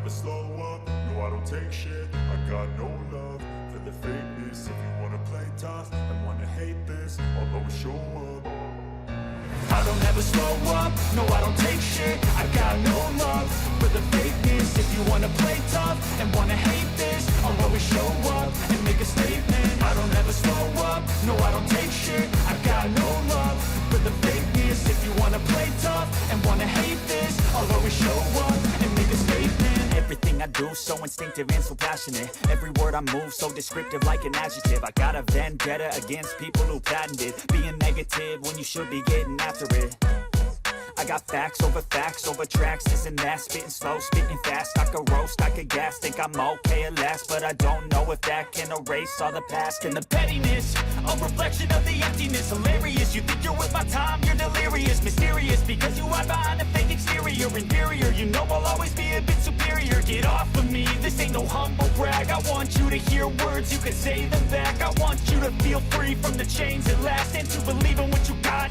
never slow up, no I don't take shit. I got no love for the fakeness. If you wanna play tough and wanna hate this, I'll always show up. I don't ever slow up, no I don't take shit. I got no love for the fakeness. If you wanna play tough and wanna hate this, I'll always show up and make a statement. I don't ever slow up, no I don't take shit. I got no love for the fakeness. If you wanna play tough and wanna hate this, I'll always show up and make a statement. Everything I do so instinctive and so passionate. Every word I move so descriptive like an adjective. I got a vendetta against people who patented being negative when you should be getting after it. I got facts over tracks, this and that. Spitting slow, spitting fast. I could roast, I could gas. Think I'm okay at last, but I don't know if that can erase all the past. And the pettiness, a reflection of the emptiness. Hilarious, you think you're worth my time, you're delirious. Mysterious, because you hide behind a fake exterior. Inferior, you know I'll always be a bit superior. Get off of me, this ain't no humble brag. I want you to hear words, you can say them back. I want you to feel free from the chains at last, and to believe in what you got.